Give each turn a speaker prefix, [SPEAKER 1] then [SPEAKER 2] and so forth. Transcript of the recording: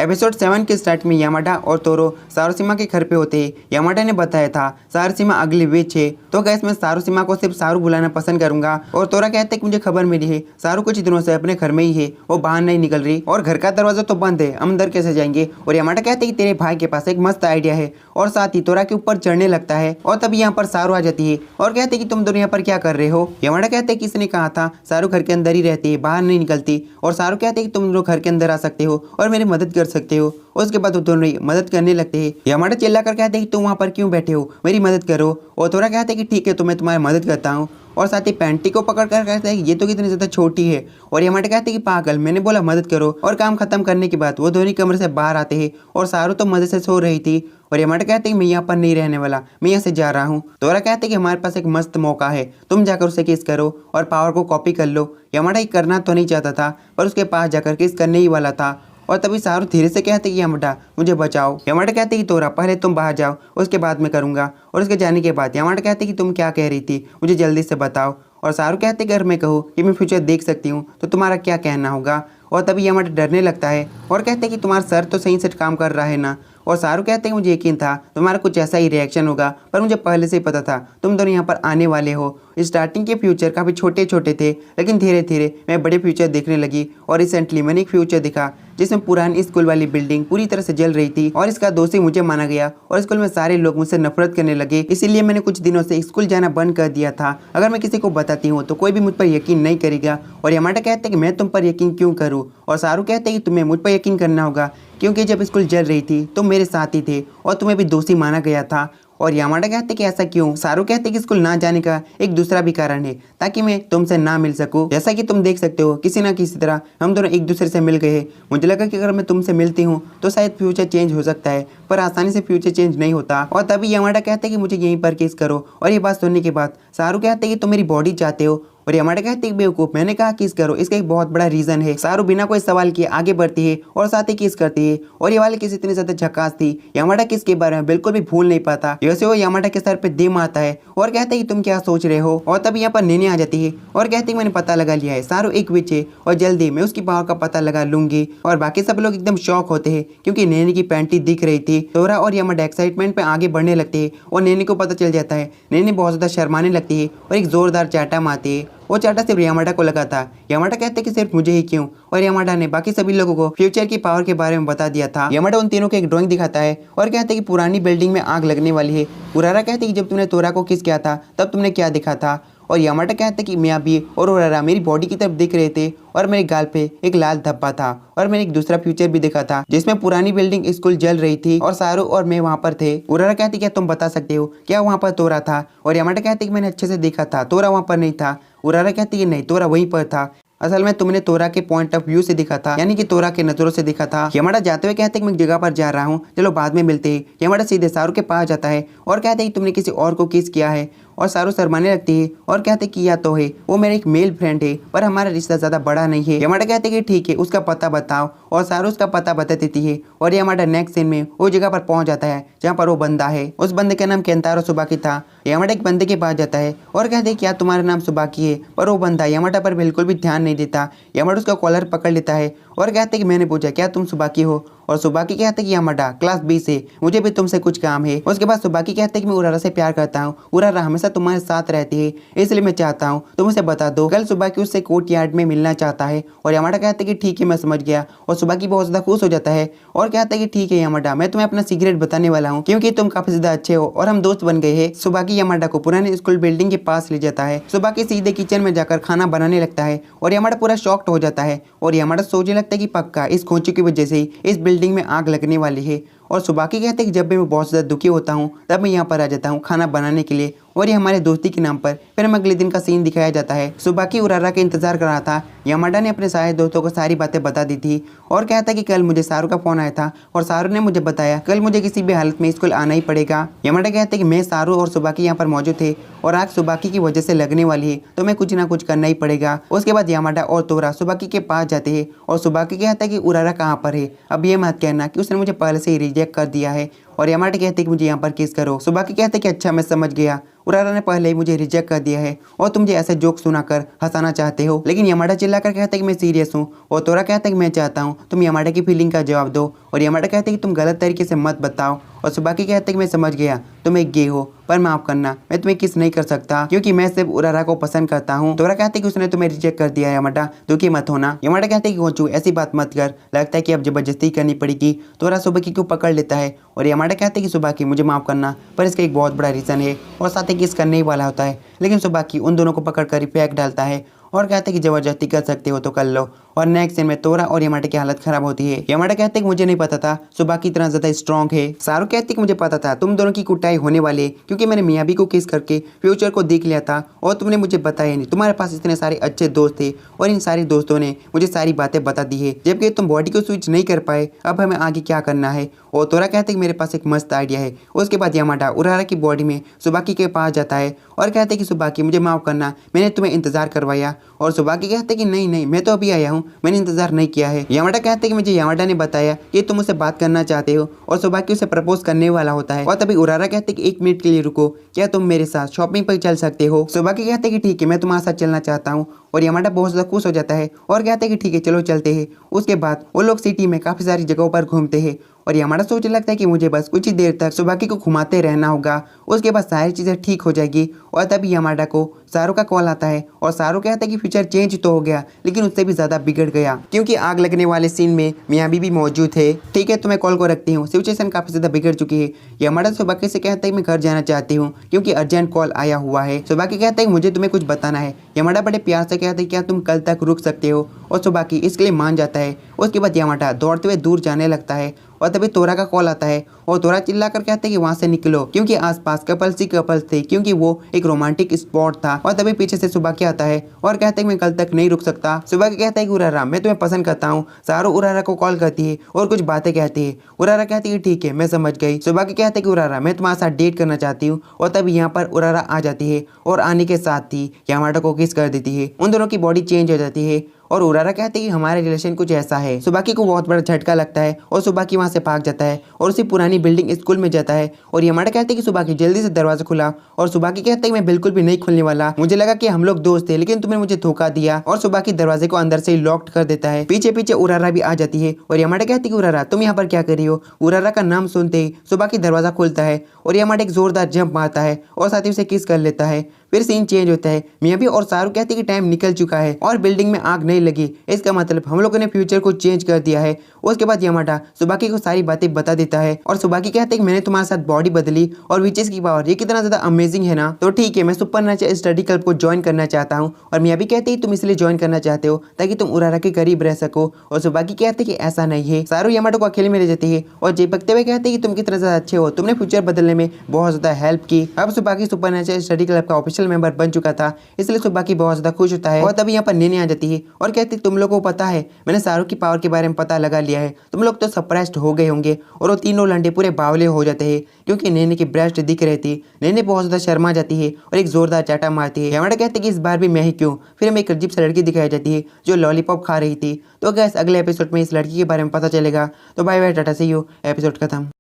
[SPEAKER 1] Episode 7 के start में Yamada और तोरो सारुसीमा के घर पे होते हैं। यामाडा ने बताया था सारुसीमा अगली विच है, तो गैस मैं सारुसीमा को सिर्फ सारू बुलाना पसंद करूंगा। और तोरा कहते कि मुझे खबर मिली है सारू कुछ दिनों से अपने घर में ही है, वो बाहर नहीं निकल रही और घर का दरवाजा तो बंद है, हम अंदर कैसे जाएंगे। और यामाडा कहते कि तेरे भाई के पास एक मस्त आइडिया है और साथ ही तोरा के ऊपर चढ़ने लगता है। और तभी यहाँ पर सारू आ जाती है और कहते कि तुम दोनों यहाँ पर क्या कर रहे हो। यामाडा कहते किसने कहा था सारू घर के अंदर ही रहती है, बाहर नहीं निकलती। और सारू कहते कि तुम लोग घर के अंदर आ सकते हो और मेरी मदद कर सकते हो। उसके बाद वो दोनों मदद करने लगते हैं। यामाडा चिल्ला कर कहते हैं कि तुम वहाँ पर क्यों बैठे हो, मेरी मदद करो। और तोरा कहते हैं कि ठीक है तो मैं तुम्हारी मदद करता हूँ। और साथ ही पैंटी को पकड़ कर कहते हैं ये तो कितनी ज़्यादा छोटी है। और यामाडा कहते हैं कि पागल, मैंने बोला मदद करो। और काम खत्म करने के बाद वो दोनों कमरे से बाहर आते हैं और सारू तो मजे से सो रही थी। और यामाडा कहते हैं मैं यहाँ पर नहीं रहने वाला, मैं यहाँ से जा रहा हूँ। तोरा कहते हैं कि हमारे पास एक मस्त मौका है, तुम जाकर उसे किस करो और पावर को कॉपी कर लो। यामाडा करना तो नहीं चाहता था पर उसके पास जाकर किस करने ही वाला था। और तभी सारू धीरे से कहते कि यामाडा मुझे बचाओ। यामाडा कहते कि तोरा पहले तुम बाहर जाओ, उसके बाद मैं करूँगा। और उसके जाने के बाद यामाडा कहते कि तुम क्या कह रही थी, मुझे जल्दी से बताओ। और सारू कहते अगर मैं कहूँ कि मैं फ्यूचर देख सकती हूँ तो तुम्हारा क्या कहना होगा। और तभी यामाडा डरने लगता है और कहते कि तुम्हारा सर तो सही से काम कर रहा है ना। और सारू कहते हैं मुझे यकीन था तुम्हारा कुछ ऐसा ही रिएक्शन होगा, पर मुझे पहले से ही पता था तुम दोनों यहाँ पर आने वाले हो। स्टार्टिंग के फ्यूचर काफ़ी छोटे छोटे थे, लेकिन धीरे धीरे मैं बड़े फ्यूचर देखने लगी। और रिसेंटली मैंने एक फ्यूचर दिखा जिसमें पुरानी स्कूल वाली बिल्डिंग पूरी तरह से जल रही थी और इसका दोषी मुझे माना गया। और स्कूल में सारे लोग मुझसे नफरत करने लगे, इसीलिए मैंने कुछ दिनों से स्कूल जाना बंद कर दिया था। अगर मैं किसी को बताती हूँ तो कोई भी मुझ पर यकीन नहीं करेगा। और यामाडा कहते हैं कि मैं तुम पर यकीन क्यों करूँ। और सारू कहते हैं कि तुम्हें मुझ पर यकीन करना होगा क्योंकि जब स्कूल जल रही थी तुम मेरे साथ ही थे और तुम्हें भी दोषी माना गया था। और यामाडा कहते कि ऐसा क्यों। सारू कहते कि स्कूल ना जाने का एक दूसरा भी कारण है, ताकि मैं तुमसे ना मिल सकूं। जैसा कि तुम देख सकते हो किसी ना किसी तरह हम दोनों एक दूसरे से मिल गए। मुझे लगा कि अगर मैं तुमसे मिलती हूँ तो शायद फ्यूचर चेंज हो सकता है, पर आसानी से फ्यूचर चेंज नहीं होता। और तभी यामाडा कहते कि मुझे यहीं पर किस करो। और ये बात सुनने के बाद सारू कहते कि तुम मेरी बॉडी चाहते हो। और यामाडा कहते हैं बेवकूफ, मैंने कहा किस करो, इसका एक बहुत बड़ा रीजन है। सारू बिना कोई सवाल किए आगे बढ़ती है और साथ ही किस करती है। और ये वाली किस इतनी ज्यादा झकास थी, यामाडा किस के बारे में बिल्कुल भी भूल नहीं पाता। जैसे वो यामाडा के सर पे दे मारता है और कहते हैं तुम क्या सोच रहे हो। और तभी यहाँ पर नेने आ जाती है और कहती है मैंने पता लगा लिया है, सारू एक विच है और जल्दी मैं उसकी पावर का पता लगा लूंगी। और बाकी सब लोग एकदम शॉक होते हैं क्योंकि नेने की पैंटी दिख रही थी। तोरा और यामाडा एक्साइटमेंट पे आगे बढ़ने लगते हैं और नेने को पता चल जाता है। नेने बहुत ज्यादा शर्माने लगती है और एक जोरदार चाटा मारती है। वो चाटा सिर्फ यामाडा को लगा था। यामाडा कहते कि सिर्फ मुझे ही क्यों। और यामाडा ने बाकी सभी लोगों को फ्यूचर की पावर के बारे में बता दिया था। यामाडा उन तीनों को एक ड्राइंग दिखाता है और कहते कि पुरानी बिल्डिंग में आग लगने वाली है। उरारा कहते कि जब तुमने तोरा को किस किया था तब तुमने क्या दिखा था। और यामाडा कहते कि मैं अभी और उरारा मेरी बॉडी की तरफ दिख रहे थे और मेरे गाल पे एक लाल धब्बा था। और मैंने एक दूसरा फ्यूचर भी देखा था जिसमें पुरानी बिल्डिंग स्कूल जल रही थी और सारू और मैं वहाँ पर थे। उरारा कहती क्या तुम बता सकते हो क्या वहाँ पर तोरा था। और यामाडा कहते कि मैंने अच्छे से देखा था, तोरा वहाँ पर नहीं था। उरारा कहती कि नहीं, तोरा वहीं पर था, असल में तुमने तोरा के पॉइंट ऑफ व्यू से दिखा था, यानी कि तोरा के नजरों से दिखा था। यामाडा जाते हुए कहते कि मैं एक जगह पर जा रहा हूँ, चलो बाद में मिलते हैं। यामाडा सीधे सारू के पास जाता है और कहते कि तुमने किसी और को किस किया है। और सारू शर्माने लगती है और कहते किया तो है, वो मेरा एक मेल फ्रेंड है पर हमारा रिश्ता ज्यादा बड़ा नहीं है। यामाडा कहते कि ठीक है उसका पता बताओ। और सारू उसका पता बता देती है। और यामाडा नेक्स्ट सीन में वो जगह पर पहुंच जाता है जहाँ पर वो बंदा है। उस बंदे का नाम केंतारो सुबाकी था। यामाडा एक बंदे के पास जाता है और कहते क्या तुम्हारा नाम सुबाकी है, पर वो बंदा यामाडा पर बिल्कुल भी ध्यान नहीं देता। यामाडा उसका कॉलर पकड़ लेता है और कहते कि मैंने पूछा क्या तुम सुबाकी हो। और सुबाकी कहते कि यामाडा क्लास बी से, मुझे भी तुमसे कुछ काम है। उसके बाद सुबाकी कहते कि मैं उरारा से प्यार करता हूँ, उरारा हमेशा तुम्हारे साथ रहती है, इसलिए मैं चाहता हूँ तुम उसे बता दो। कल सुबाकी उससे कोर्ट यार्ड में मिलना चाहता है। और यामाडा कहते कि ठीक है मैं समझ गया। और सुबाकी बहुत ज्यादा खुश हो जाता है और कहता है कि ठीक है यामाडा, मैं तुम्हें अपना सीक्रेट बताने वाला हूँ क्योंकि तुम काफी ज्यादा अच्छे हो और हम दोस्त बन गए हैं। सुबाकी यामाडा को पुराने स्कूल बिल्डिंग के पास ले जाता है। सुबाकी सीधे किचन में जाकर खाना बनाने लगता है और यामाडा पूरा शॉक्ड हो जाता है। और यामाडा सोचने लगता है कि पक्का इस खोंची की वजह से इस बिल्डिंग में आग लगने वाली है। और सुबाकी कहते हैं कि जब भी मैं बहुत ज़्यादा दुखी होता हूँ तब मैं यहाँ पर आ जाता हूँ खाना बनाने के लिए। और ये हमारे दोस्ती के नाम पर फिर हम अगले दिन का सीन दिखाया जाता है। सुबाकी उरारा का इंतजार कर रहा था। यामाडा ने अपने सारे दोस्तों को सारी बातें बता दी थी और कहता कि कल मुझे सारू का फोन आया था और सारू ने मुझे बताया कल मुझे किसी भी हालत में स्कूल आना ही पड़ेगा। यामाडा कहते कि मैं, सारू और सुबाकी यहाँ पर मौजूद थे और आग सुबाकी की वजह से लगने वाली है तो मैं कुछ ना कुछ करना ही पड़ेगा। उसके बाद यामाडा और तोरा सुबाकी के पास जाते हैं और सुबाकी कहता है कि उरारा कहाँ पर है, अब ये मत कहना कि उसने मुझे पहले से ही रिजेक्ट कर दिया है। और यामाडा कहते कि मुझे यहाँ पर किस करो। सुबाकी कहते कि अच्छा मैं समझ गया, उरारा ने पहले ही मुझे रिजेक्ट कर दिया है और तुम मुझे ऐसे जोक सुनाकर हंसाना चाहते हो। लेकिन यामाडा चिल्लाकर कहता है कि मैं सीरियस हूँ और तोरा कहता है कि मैं चाहता हूँ तुम यामाडा की फीलिंग का जवाब दो। और यामाडा कहते हैं कि तुम गलत तरीके से मत बताओ। और सुबाकी कहते हैं कि मैं समझ गया तुम एक गे हो, पर माफ करना मैं तुम्हें किस नहीं कर सकता क्योंकि मैं सिर्फ उरारा को पसंद करता हूँ। तोरा कहते हैं कि उसने तुम्हें रिजेक्ट कर दिया है यामाडा, दुखी मत होना। यामाडा कहते हैं कि गोचू ऐसी बात मत कर, लगता है कि अब जबरदस्ती करनी पड़ेगी। तोरा सुबाकी को पकड़ लेता है और यामाडा कहते हैं कि सुबाकी मुझे माफ करना, पर इसका एक बहुत बड़ा रीजन है और साथ ही किस करने ही वाला होता है। लेकिन सुबाकी उन दोनों को पकड़कर फेंक डालता है और कहते हैं कि जबरदस्ती कर सकते हो तो कर लो। और नेक्स्ट सीन में तोरा और यामाडा की हालत खराब होती है। यामाडा कहते हैं कि मुझे नहीं पता था सुबाकी इतना ज्यादा स्ट्रॉन्ग है। सारू कहती है कि मुझे पता था तुम दोनों की कुटाई होने वाली है क्योंकि मैंने मियाबी को किस करके फ्यूचर को देख लिया था और तुमने मुझे बताया नहीं। तुम्हारे पास इतने सारे अच्छे दोस्त थे और इन सारे दोस्तों ने मुझे सारी बातें बता दी है, जबकि तुम बॉडी को स्विच नहीं कर पाए। अब हमें आगे क्या करना है? और तोरा कहते हैं कि मेरे पास एक मस्त आइडिया है। उसके बाद यामाडा उरारा की बॉडी में सुबाकी के पास जाता है और कहते हैं कि सुबाकी मुझे माफ करना, मैंने तुम्हें इंतजार करवाया। और सुबाकी कहते हैं कि नहीं नहीं मैं तो अभी आया हूँ, मैंने इंतजार नहीं किया है। यामाडा कहते हैं कि मुझे यामाडा ने बताया कि तुम उससे बात करना चाहते हो और सुबाकी उसे प्रपोज करने वाला होता है। और तभी उरारा कहते हैं कि 1 मिनट के लिए रुको, क्या तुम मेरे साथ शॉपिंग पर चल सकते हो? सुबाकी कहते हैं कि ठीक है मैं तुम्हारे साथ चलना चाहता हूँ। और यामाडा बहुत ज़्यादा खुश हो जाता है और कहते हैं कि ठीक है चलो चलते हैं। उसके बाद वो लोग सिटी में काफ़ी सारी जगहों पर घूमते हैं और यामाडा सोचने लगता है कि मुझे बस कुछ ही देर तक सुबाकी को घुमाते रहना होगा, उसके बाद सारी चीज़ें ठीक हो जाएगी। और तभी यामाडा को सारू का कॉल आता है और सारू कहता है कि फ्यूचर चेंज तो हो गया लेकिन उससे भी ज़्यादा बिगड़ गया क्योंकि आग लगने वाले सीन में मियाबी भी मौजूद है। ठीक है तो मैं कॉल को रखती हूँ, सिचुएशन काफ़ी ज़्यादा बिगड़ चुकी है। यामाडा सुबाकी से कहता है कि मैं घर जाना चाहती हूँ क्योंकि अर्जेंट कॉल आया हुआ है। सुबाकी कहता है कि मुझे तुम्हें कुछ बताना है। यामाडा बड़े प्यार से कहता है क्या तुम कल तक रुक सकते हो? और सुबाकी इसके लिए मान जाता है। उसके बाद यामाडा दौड़ते हुए दूर जाने लगता है और तभी तोरा का कॉल आता है और तोरा चिल्लाकर कहते हैं कि वहां से निकलो क्योंकि आसपास कपल्स ही कपल्स थे क्योंकि वो एक रोमांटिक स्पॉट था। और तभी पीछे से सुबाकी आता है और कहते हैं कि मैं कल तक नहीं रुक सकता। सुबाकी कहता है कि उरारा मैं तुम्हें पसंद करता हूँ। सारू उरारा को कॉल करती है और कुछ बातें कहती है। उरारा कहती है ठीक है मैं समझ गई। सुबाकी कहते हैं कि उरारा मैं तुम्हारे साथ डेट करना चाहती हूँ। और तभी यहाँ पर उरारा आ जाती है और आने के साथ ही यामाडा को किस कर देती है। उन दोनों की बॉडी चेंज हो जाती है और उरारा कहते हैं कि हमारा रिलेशन कुछ ऐसा है। सुबाकी को बहुत बड़ा झटका लगता है और सुबाकी वहां से भाग जाता है और उसी पुरानी बिल्डिंग स्कूल में जाता है। और यामाडा कहते हैं कि सुबाकी जल्दी से दरवाजा खुला और सुबाकी कहते हैं कि मैं बिल्कुल भी नहीं खुलने वाला, मुझे लगा कि हम लोग दोस्त थे लेकिन तुमने मुझे धोखा दिया। और सुबाकी दरवाजे को अंदर से ही लॉक कर देता है। पीछे पीछे उरारा भी आ जाती है और यामाडा कहती है कि उरारा तुम यहाँ पर क्या कर रही हो? उरारा का नाम सुनते ही सुबाकी दरवाजा खुलता है और यामाडा एक जोरदार जंप मारता है और साथ ही उसे किस कर लेता है। फिर सीन चेंज होता है। मियाबी और सारू कहते हैं कि टाइम निकल चुका है और बिल्डिंग में आग नहीं लगी, इसका मतलब हम लोगों ने फ्यूचर को चेंज कर दिया है। उसके बाद यामाडा सुबाकी को सारी बातें बता देता है और सुबाकी कहते हैं कि मैंने तुम्हारे साथ बॉडी बदली और विचेस की पावर ये कितना ज्यादा अमेजिंग है ना, तो ठीक है मैं सुपरनैचुरल स्टडी क्लब को ज्वाइन करना चाहता हूँ। और मियाबी कहते हैं तुम इसलिए ज्वाइन करना चाहते हो ताकि तुम उरारा के करीब रह सको। और सुबाकी कहते हैं कि ऐसा नहीं है। सारू यामाडा को अकेले में ले जाती है और चिपकते हुए कहते हैं कि तुम कितना ज्यादा अच्छे हो, तुमने फ्यूचर बदलने में बहुत ज्यादा हेल्प की। अब सुबाकी सुपरनैचुरल स्टडी क्लब का ऑफिशियल मेंबर बन चुका था, इसलिए सुबाकी बहुत ज्यादा खुश होता है। और तभी यहाँ पर नेने आ जाती है और कहती है तुम लोगों को पता है मैंने सारू की पावर के बारे में पता लगा लिया है, तुम लोग तो सरप्राइज्ड हो गए होंगे। और वो तीनों लंडे पूरे बावले हो जाते हैं क्योंकि नेने की ब्रेस्ट दिख रही थी। नेने बहुत ज्यादा शर्मा जाती है और एक जोरदार चाटा मारती है। यामाडा कहते हैं कि इस बार भी मैं ही क्यों? फिर हमें एक अजीब सी लड़की दिखाई जाती है जो लॉलीपॉप खा रही थी। तो गैस अगले एपिसोड में इस लड़की के बारे में पता चलेगा। तो bye bye tata see you, episode खत्म।